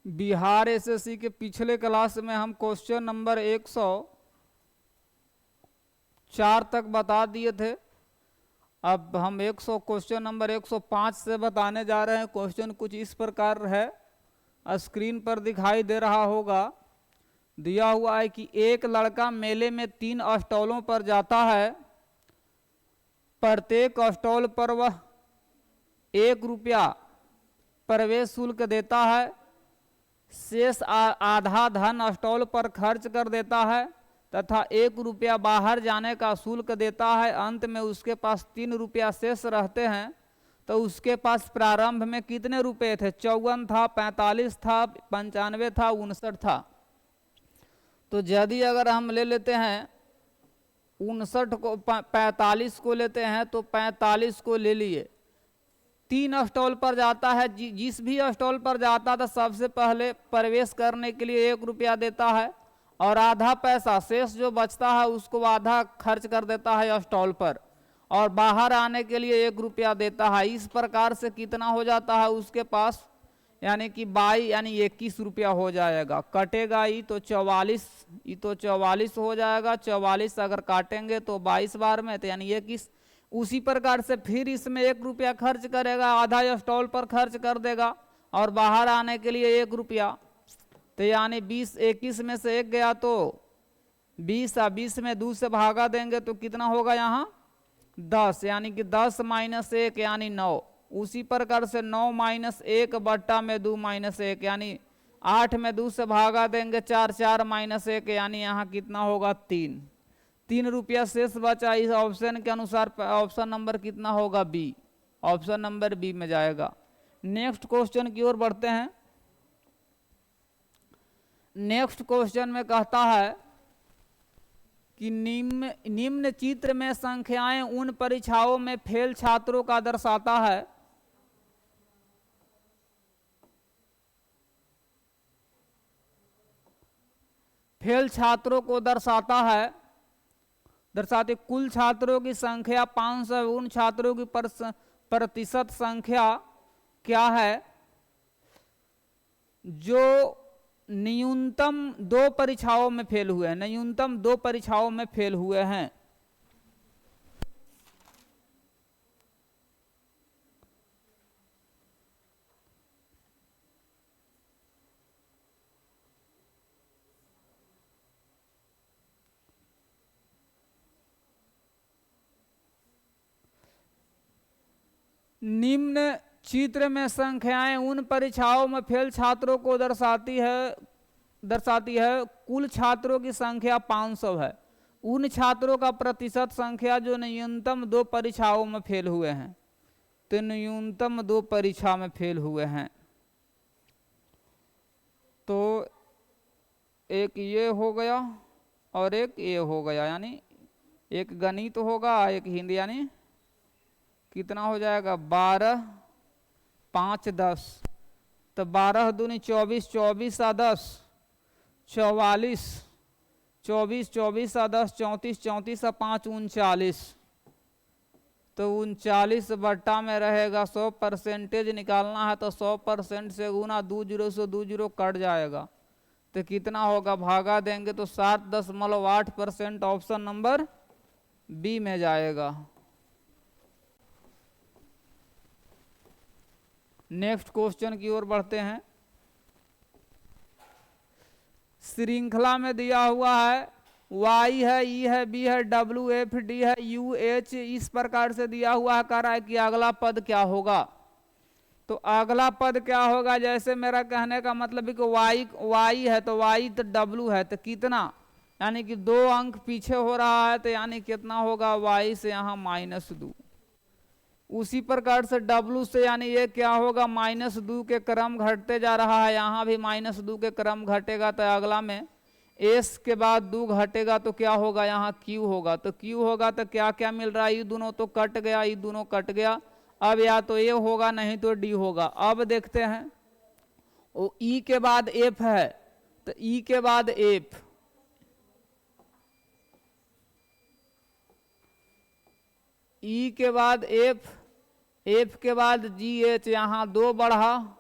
Bihar SSC के पिछले class में हम क्वेश्चन नंबर 104 तक बता दिए थे। अब हम क्वेश्चन नंबर 105 से बताने जा रहे हैं। क्वेश्चन कुछ इस प्रकार है, स्क्रीन पर दिखाई दे रहा होगा। दिया हुआ है कि एक लड़का मेले में 3 स्टॉलों पर जाता है। प्रत्येक स्टॉल पर वह 1 रुपया प्रवेश शुल्क देता है। शेष आधा धन स्टॉल पर खर्च कर देता है तथा 1 रुपया बाहर जाने का शुल्क देता है। अंत में उसके पास 3 रुपया शेष रहते हैं। तो उसके पास प्रारंभ में कितने रुपए थे? 54 था, 45 था, 95 था, 59 था। तो यदि अगर हम ले लेते हैं 59 को, 45 को लेते हैं तो 45 को ले लिए। 3 स्टॉल पर जाता है, जिस भी स्टॉल पर जाता था सबसे पहले प्रवेश करने के लिए 1 रुपया देता है और आधा पैसा शेष जो बचता है उसको आधा खर्च कर देता है स्टॉल पर और बाहर आने के लिए 1 रुपया देता है। इस प्रकार से कितना हो जाता है उसके पास? यानी कि 21 रुपया हो जाएगा। कटेगा ये तो 44 हो जाएगा। 44 अगर काटेंगे तो 22 बार में, तो यानी 21। उसी प्रकार से फिर इसमें 1 रुपया खर्च करेगा, आधा स्टॉल पर खर्च कर देगा और बाहर आने के लिए 1 रुपया। तो यानी 20, 21 में से 1 गया तो 20, 20 में 2 से भागा देंगे तो कितना होगा यहाँ? 10, यानी कि 10 - 1 यानी 9। उसी प्रकार से 9 - 1 बट्टा में 2 - 1 यानी 8 में 2 से भागा देंगे 4, 4 - 1 यानी यहाँ कितना होगा? 3 रुपया शेष बचा। इस ऑप्शन के अनुसार ऑप्शन नंबर कितना होगा? बी। ऑप्शन नंबर बी में जाएगा। नेक्स्ट क्वेश्चन की ओर बढ़ते हैं। नेक्स्ट क्वेश्चन में कहता है कि निम्न चित्र में संख्याएं उन परीक्षाओं में फेल छात्रों का दर्शाता है। फेल छात्रों को दर्शाते कुल छात्रों की संख्या 500। उन छात्रों की प्रतिशत संख्या क्या है जो न्यूनतम 2 परीक्षाओं में फेल हुए हैं? न्यूनतम 2 परीक्षाओं में फेल हुए हैं। निम्न चित्र में संख्याएं उन परीक्षाओं में फेल छात्रों को दर्शाती है। कुल छात्रों की संख्या 500 है। उन छात्रों का प्रतिशत संख्या जो न्यूनतम 2 परीक्षाओं में फेल हुए हैं। तो न्यूनतम 2 परीक्षा में फेल हुए हैं तो एक ये हो गया और एक ये हो गया, यानी एक गणित होगा, एक हिंदी, यानी कितना हो जाएगा? 12, 5, 10। तो 12 दूनी 24, 24 आ 10 44, 24, 24 आ 10 34, 34 आ 5 39। तो 39 बट्टा में रहेगा 100% निकालना है तो 100% से गुना 2 जीरो से 2 जीरो कट जाएगा तो कितना होगा? भागा देंगे तो 7.8%। ऑप्शन नंबर बी में जाएगा। नेक्स्ट क्वेश्चन की ओर बढ़ते हैं। श्रृंखला में दिया हुआ है Y है, E है, B है, W, F, D है, U, H इस प्रकार से दिया हुआ है। कह रहा है कि अगला पद क्या होगा? तो अगला पद क्या होगा? जैसे मेरा कहने का मतलब है कि Y है तो Y तो W है तो कितना, यानी कि 2 अंक पीछे हो रहा है तो यानी कितना होगा? Y से यहाँ -2। उसी प्रकार से W से यानी ये क्या होगा? -2 के क्रम घटते जा रहा है। यहाँ भी -2 के क्रम घटेगा तो अगला में S के बाद 2 घटेगा तो क्या होगा? यहाँ Q होगा। तो Q होगा तो क्या क्या मिल रहा है? ये दोनों तो कट गया, ये दोनों कट गया। अब या तो A होगा नहीं तो D होगा। अब देखते हैं वो E के बाद F है तो E के बाद F, E के बाद F, F के बाद GH। यहाँ 2 बढ़ा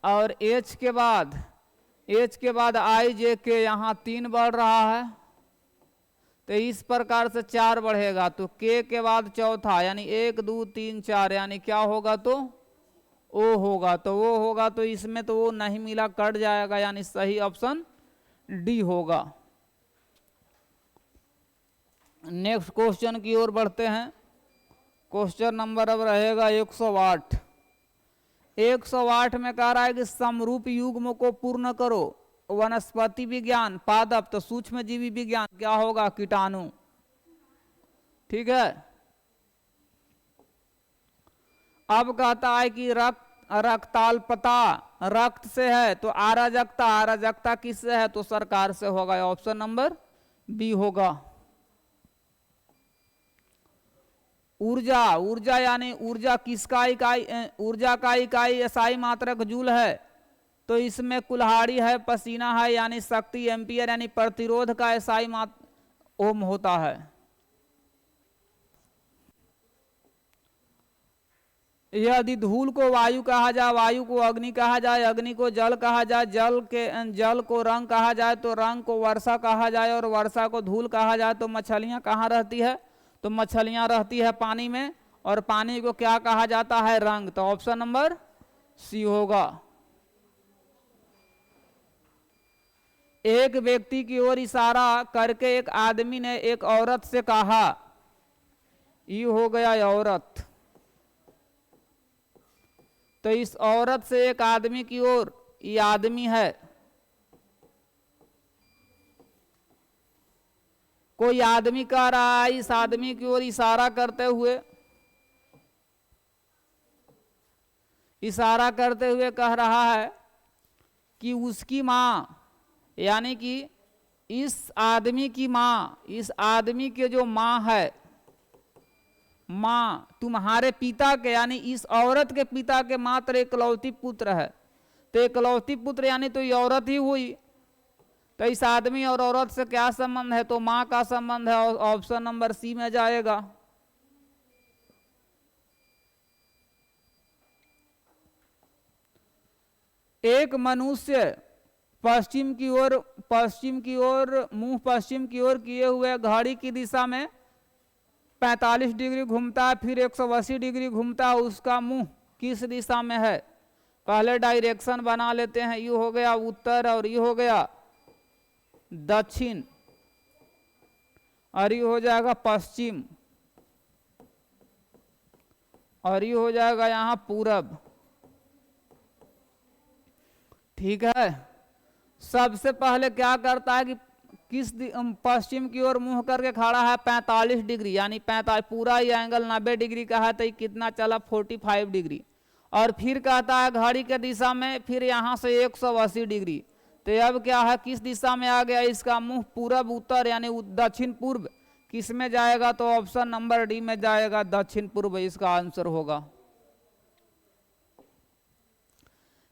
और एच के बाद आई जे के यहाँ 3 बढ़ रहा है, तो इस प्रकार से 4 बढ़ेगा, तो के बाद चौथा यानी 1 2 3 4 यानी क्या होगा, तो ओ होगा, तो वो होगा, तो इसमें तो वो नहीं मिला, कट जाएगा, यानी सही ऑप्शन डी होगा। नेक्स्ट क्वेश्चन की ओर बढ़ते हैं। क्वेश्चन नंबर अब रहेगा 108। 108 में कह रहा है कि समरूप युग्म को पूर्ण करो। वनस्पति विज्ञान, पादप, तो सूक्ष्म जीवी विज्ञान क्या होगा, कीटाणु। ठीक है। अब कहता है कि रक्ताल्पता रक्त से है, तो अराजकता किससे है, तो सरकार से होगा, ऑप्शन नंबर बी होगा। ऊर्जा यानी ऊर्जा किसका इकाई, ऊर्जा का इकाई एसआई मात्रक जूल है, तो इसमें कुल्हाड़ी है, पसीना है, यानी शक्ति एम्पियर, यानी प्रतिरोध का एसआई ओम होता है। यदि धूल को वायु कहा जाए, वायु को अग्नि कहा जाए, अग्नि को जल कहा जाए, जल को रंग कहा जाए, तो रंग को वर्षा कहा जाए, और वर्षा को धूल कहा जाए, तो मछलियां कहाँ रहती है, तो मछलियां रहती है पानी में, और पानी को क्या कहा जाता है, रंग, तो ऑप्शन नंबर सी होगा। एक व्यक्ति की ओर इशारा करके एक आदमी ने एक औरत से कहा, ये हो गया औरत, तो इस औरत से एक आदमी की ओर, ये आदमी है, कोई आदमी कह रहा है इस आदमी की ओर इशारा करते हुए कह रहा है कि उसकी माँ, यानी कि इस आदमी की माँ, इस आदमी के जो माँ है, माँ तुम्हारे पिता के, यानी इस औरत के पिता के मात्र एकलौती पुत्र है, तो एकलौती पुत्र यानी तो ये औरत ही हुई, तो इस आदमी और औरत से क्या संबंध है, तो माँ का संबंध है, ऑप्शन नंबर सी में जाएगा। एक मनुष्य पश्चिम की ओर मुंह पश्चिम की ओर किए हुए घड़ी की दिशा में 45 डिग्री घूमता है, फिर 180 डिग्री घूमता है, उसका मुंह किस दिशा में है। पहले डायरेक्शन बना लेते हैं, ये हो गया उत्तर और ये हो गया दक्षिण और ये हो जाएगा पश्चिम और ये हो जाएगा यहां पूरब। ठीक है, सबसे पहले क्या करता है कि किस पश्चिम की ओर मुंह करके खड़ा है 45 डिग्री, यानी 45 पूरा ही एंगल 90 डिग्री का है, तो ये कितना चला 45 डिग्री। और फिर कहता है घड़ी के दिशा में, फिर यहां से 180 डिग्री, तो अब क्या है किस दिशा में आ गया, इसका मुंह पूरब उत्तर यानी दक्षिण पूर्व। किस में जाएगा, तो ऑप्शन नंबर डी में जाएगा, दक्षिण पूर्व इसका आंसर होगा।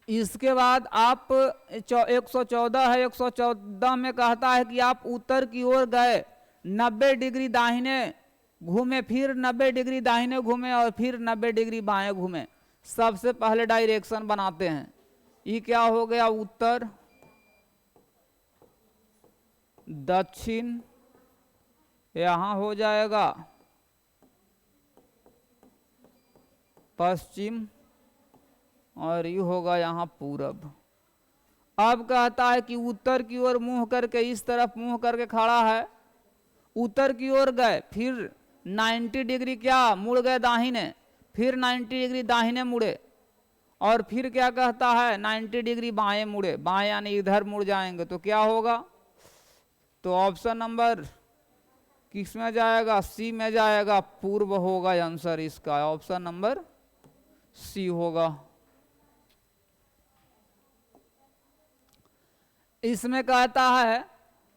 इसके बाद आप 114 है, 114 में कहता है कि आप उत्तर की ओर गए, 90 डिग्री दाहिने घूमे, फिर 90 डिग्री दाहिने घूमे और फिर 90 डिग्री बाएं घूमे। सबसे पहले डायरेक्शन बनाते हैं, ये क्या हो गया उत्तर, दक्षिण, यहां हो जाएगा पश्चिम और ये होगा यहाँ पूरब। अब कहता है कि उत्तर की ओर मुंह करके, इस तरफ मुंह करके खड़ा है, उत्तर की ओर गए, फिर 90 डिग्री क्या मुड़ गए दाहिने, फिर 90 डिग्री दाहिने मुड़े और फिर क्या कहता है 90 डिग्री बाएं मुड़े, बाएं यानी इधर मुड़ जाएंगे, तो क्या होगा, तो ऑप्शन नंबर किस में जाएगा, सी में जाएगा, पूर्व होगा आंसर इसका, ऑप्शन नंबर सी होगा। इसमें कहता है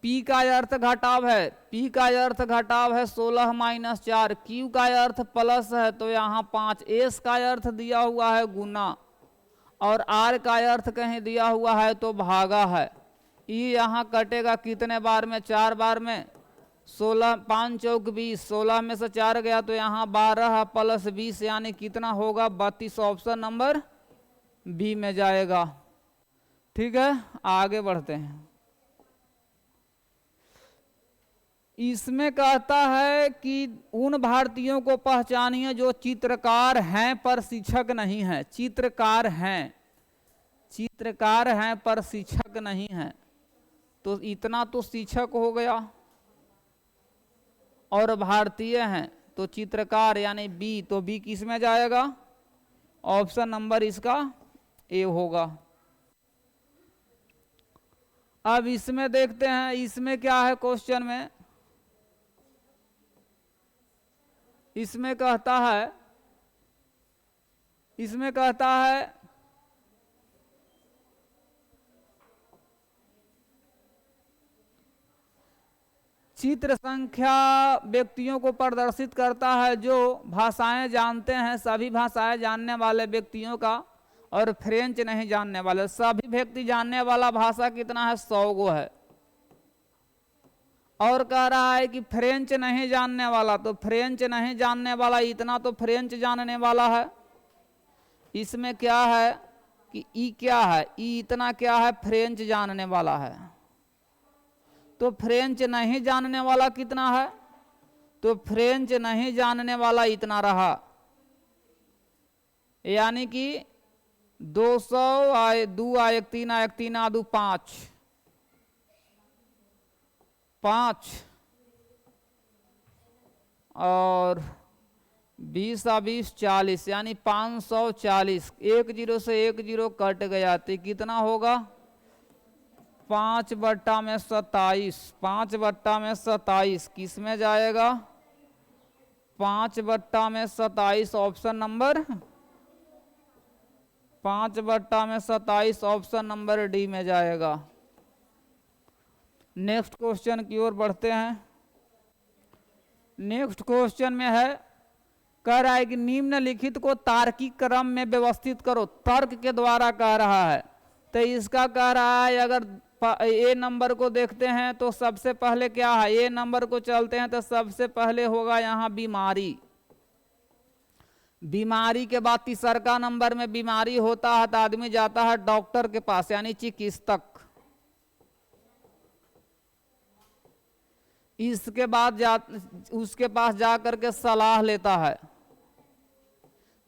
P का अर्थ घटाव है, P का अर्थ घटाव है 16 - 4, Q का अर्थ प्लस है तो यहाँ 5, S का अर्थ दिया हुआ है गुना और R का अर्थ कहीं दिया हुआ है तो भागा है। ये यहाँ कटेगा कितने बार में, 4 बार में, 16 5 चौक 20, 16 में से 4 गया तो यहाँ 12 प्लस 20 यानी कितना होगा 32, ऑप्शन नंबर बी में जाएगा। ठीक है, आगे बढ़ते हैं। इसमें कहता है कि उन भारतीयों को पहचानिए जो चित्रकार हैं पर शिक्षक नहीं हैं। चित्रकार हैं, चित्रकार हैं पर शिक्षक नहीं हैं, तो इतना तो शिक्षक हो गया, और भारतीय हैं तो चित्रकार यानी बी, तो बी किस में जाएगा? ऑप्शन नंबर इसका ए होगा। अब इसमें देखते हैं, इसमें क्या है क्वेश्चन में। इसमें कहता है, इसमें कहता है चित्र संख्या व्यक्तियों को प्रदर्शित करता है जो भाषाएं जानते हैं, सभी भाषाएं जानने वाले व्यक्तियों का, और फ्रेंच नहीं जानने वाले। सभी व्यक्ति जानने वाला भाषा कितना है? 100 गो है। और कह रहा है कि फ्रेंच नहीं जानने वाला, तो फ्रेंच नहीं जानने वाला इतना तो फ्रेंच जानने वाला है। इसमें क्या है कि ई क्या है? ई इतना क्या है? फ्रेंच जानने वाला है। तो फ्रेंच नहीं जानने वाला कितना है? तो फ्रेंच नहीं जानने वाला इतना रहा, यानी कि 200 आए, 2 आए, 3 आए, 3 आदू 5, 5 और 20 आ 20 40, यानी 540। 1 जीरो से 1 जीरो कट गया तो कितना होगा? 5 बट्टा में 27। 5 बट्टा में 27 किस में जाएगा? 5 बट्टा में 27 ऑप्शन नंबर 5 बट्टा में 27 ऑप्शन नंबर डी में जाएगा। नेक्स्ट क्वेश्चन की ओर बढ़ते हैं। नेक्स्ट क्वेश्चन में है, कह रहा है कि निम्नलिखित को तार्किक क्रम में व्यवस्थित करो। तर्क के द्वारा कह रहा है, तो इसका कह रहा है, अगर ए नंबर को देखते हैं तो सबसे पहले क्या है? ए नंबर को चलते हैं तो सबसे पहले होगा यहाँ बीमारी। बीमारी के बाद तीसरा नंबर में बीमारी होता है तो आदमी जाता है डॉक्टर के पास, यानी चिकित्सक। इसके बाद उसके पास जा करके सलाह लेता है,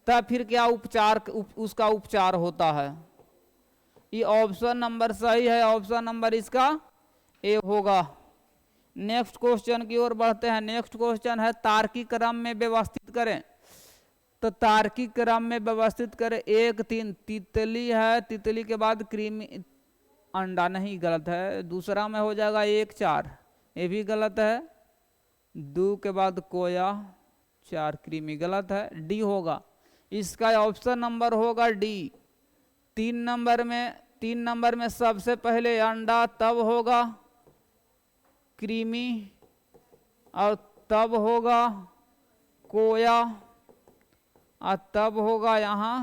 तब फिर क्या उपचार, उसका उपचार होता है। ये ऑप्शन नंबर सही है, ऑप्शन नंबर इसका ए होगा। नेक्स्ट क्वेश्चन की ओर बढ़ते हैं। नेक्स्ट क्वेश्चन है, तार्किक क्रम में व्यवस्थित करें। तो तार्किक क्रम में व्यवस्थित करें। 1 3 तितली है, तितली के बाद कृमि, अंडा नहीं, गलत है। दूसरा में हो जाएगा 1 4, ये भी गलत है। 2 के बाद कोया, 4 कृमि, गलत है, डी होगा। इसका ऑप्शन नंबर होगा डी। 3 नंबर में सबसे पहले अंडा, तब होगा कृमि, और तब होगा कोया, और तब होगा यहाँ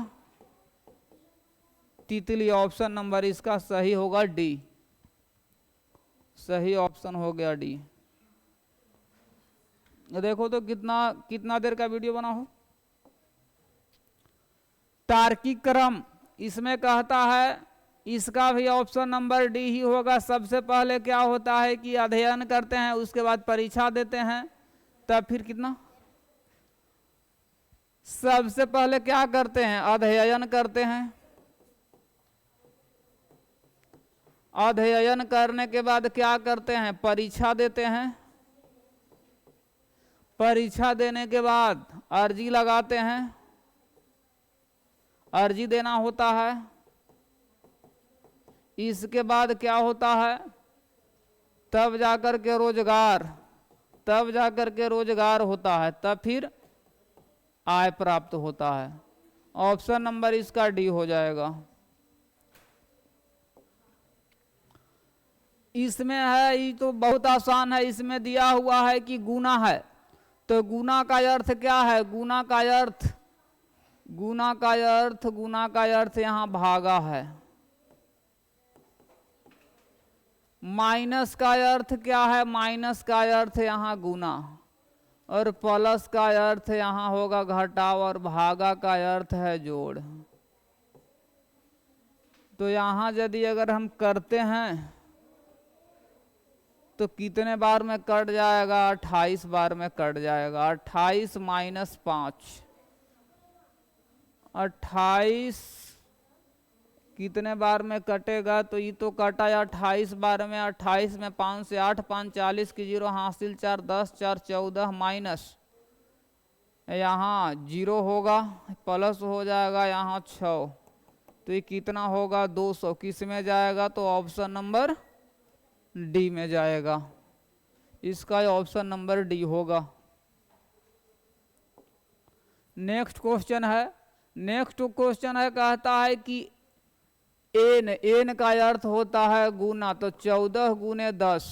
तितली। ऑप्शन नंबर इसका सही होगा डी। सही ऑप्शन हो गया डी। देखो तो कितना देर का वीडियो बना हो। तार्किक क्रम इसमें कहता है, इसका भी ऑप्शन नंबर डी ही होगा। सबसे पहले क्या होता है कि अध्ययन करते हैं, उसके बाद परीक्षा देते हैं, तब फिर कितना, सबसे पहले क्या करते हैं? अध्ययन करते हैं। अध्ययन करने के बाद क्या करते हैं? परीक्षा देते हैं। परीक्षा देने के बाद अर्जी लगाते हैं, अर्जी देना होता है। इसके बाद क्या होता है? तब जाकर के रोजगार, तब जाकर के रोजगार होता है, तब फिर आय प्राप्त होता है। ऑप्शन नंबर इसका डी हो जाएगा। इसमें है, ये तो बहुत आसान है। इसमें दिया हुआ है कि गुना है, तो गुना का अर्थ क्या है? गुना का अर्थ, गुना का अर्थ, गुना का अर्थ यहाँ भागा है। माइनस का अर्थ क्या है? माइनस का अर्थ यहाँ गुना, और प्लस का अर्थ यहाँ होगा घटाव, और भागा का अर्थ है जोड़। तो यहाँ यदि अगर हम करते हैं तो कितने बार में कट जाएगा? 28 बार में कट जाएगा। 28 माइनस 5, 28 कितने बार में कटेगा? तो ये तो कटा है 28 बार में। 28 में 5 से 8, 5 40 की 0 हासिल 4, 10 4 14 माइनस यहाँ 0 होगा, प्लस हो जाएगा यहाँ 6, तो ये कितना होगा? 200। किस में जाएगा? तो ऑप्शन नंबर डी में जाएगा। इसका ऑप्शन नंबर डी होगा। नेक्स्ट क्वेश्चन है, कहता है कि एन का अर्थ होता है गुना, तो 14 गुने 10,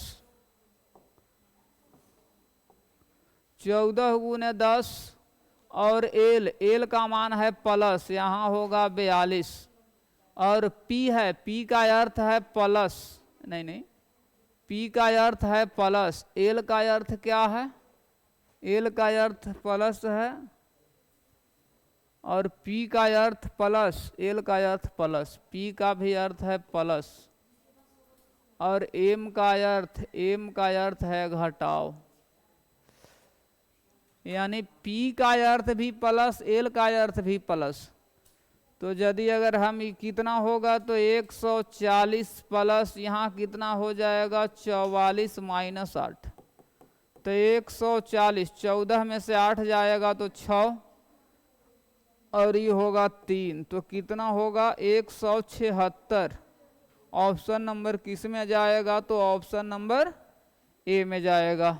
14 गुने 10, और एल का मान है प्लस, यहाँ होगा 42, और पी है, पी का अर्थ है प्लस, नहीं, पी का अर्थ है प्लस, एल का अर्थ क्या है? एल का अर्थ प्लस है, और पी का अर्थ प्लस, एल का अर्थ प्लस, पी का भी अर्थ है प्लस, और एम का अर्थ है घटाओ। यानी पी का अर्थ भी प्लस, एल का अर्थ भी प्लस। तो यदि अगर हम कितना होगा? तो 140 प्लस यहाँ कितना हो जाएगा? 44 माइनस 8, तो 140, 14 में से 8 जाएगा तो 6, और ये होगा 3, तो कितना होगा? 176। ऑप्शन नंबर किस में जाएगा? तो ऑप्शन नंबर ए में जाएगा।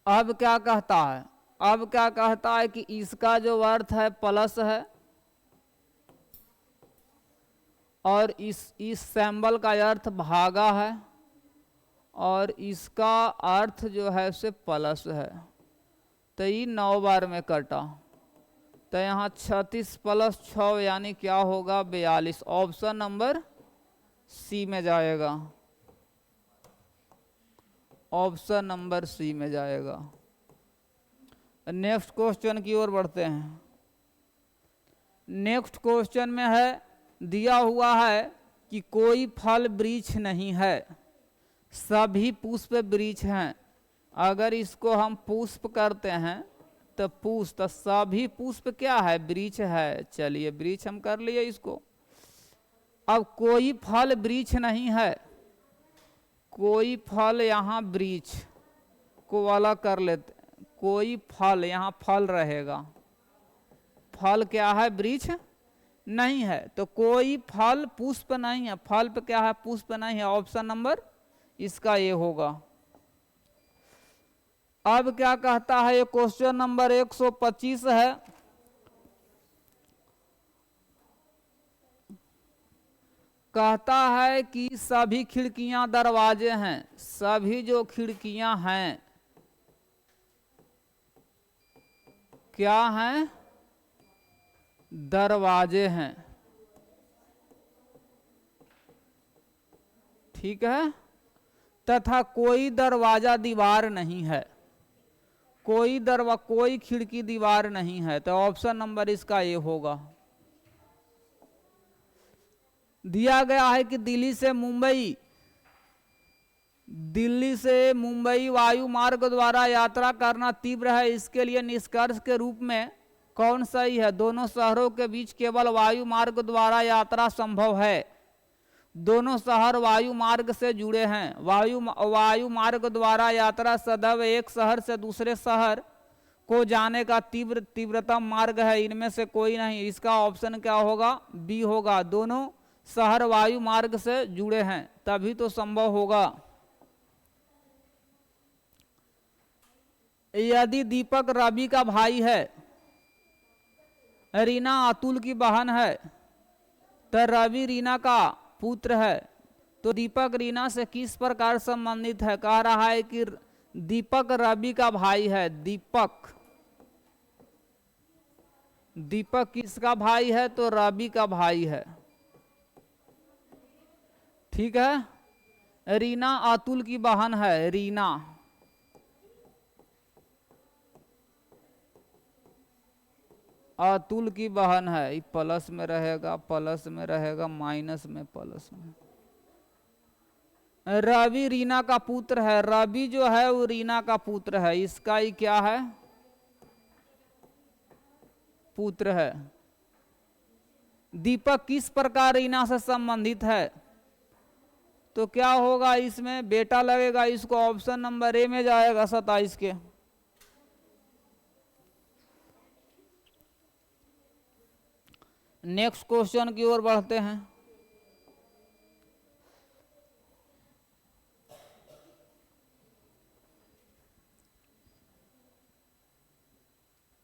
अब क्या कहता है कि इसका जो अर्थ है प्लस है, और इस सिंबल का अर्थ भागा है, और इसका अर्थ जो है उसे प्लस है, तो ये 9 बार में कटा, तो यहाँ 36 प्लस 6 यानी क्या होगा? 42। ऑप्शन नंबर सी में जाएगा। ऑप्शन नंबर सी में जाएगा। नेक्स्ट क्वेश्चन की ओर बढ़ते हैं। नेक्स्ट क्वेश्चन में है, दिया हुआ है कि कोई फल वृक्ष नहीं है, सभी पुष्प वृक्ष हैं। अगर इसको हम पुष्प करते हैं तो सभी पुष्प क्या है? वृक्ष है। चलिए वृक्ष हम कर लिए इसको। अब कोई फल वृक्ष नहीं है, कोई फल, यहाँ वृक्ष को वाला कर लेते, कोई फल, यहाँ फल रहेगा, फल क्या है? वृक्ष नहीं है, तो कोई फल पुष्प नहीं है, फल पे क्या है? पुष्प नहीं है। ऑप्शन नंबर इसका ये होगा। अब क्या कहता है? ये क्वेश्चन नंबर 125 है। कहता है कि सभी खिड़कियां दरवाजे हैं, सभी जो खिड़कियां हैं क्या हैं? दरवाजे हैं। ठीक है। तथा कोई दरवाजा दीवार नहीं है, कोई खिड़की दीवार नहीं है, तो ऑप्शन नंबर इसका ये होगा। दिया गया है कि दिल्ली से मुंबई वायु मार्ग द्वारा यात्रा करना तीव्र है। इसके लिए निष्कर्ष के रूप में कौन सही है? दोनों शहरों के बीच केवल वायु मार्ग द्वारा यात्रा संभव है। दोनों शहर वायु मार्ग से जुड़े हैं। वायु मार्ग द्वारा यात्रा सदैव एक शहर से दूसरे शहर को जाने का तीव्रतम मार्ग है। इनमें से कोई नहीं। इसका ऑप्शन क्या होगा? बी होगा। दोनों शहर वायु मार्ग से जुड़े हैं तभी तो संभव होगा। यदि दीपक रवि का भाई है, रीना अतुल की बहन है, तो रवि रीना का पुत्र है, तो दीपक रीना से किस प्रकार संबंधित है? कह रहा है कि दीपक रवि का भाई है। दीपक किसका भाई है? तो रवि का भाई है। ठीक है। रीना अतुल की बहन है। रीना अतुल की बहन है, ये प्लस में रहेगा, प्लस में रहेगा, माइनस में, प्लस में। रवि रीना का पुत्र है, रवि जो है वो रीना का पुत्र है, इसका ही क्या है, पुत्र है। दीपक किस प्रकार रीना से संबंधित है, तो क्या होगा, इसमें बेटा लगेगा, इसको ऑप्शन नंबर ए में जाएगा 27 के। नेक्स्ट क्वेश्चन की ओर बढ़ते हैं।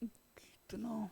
कितना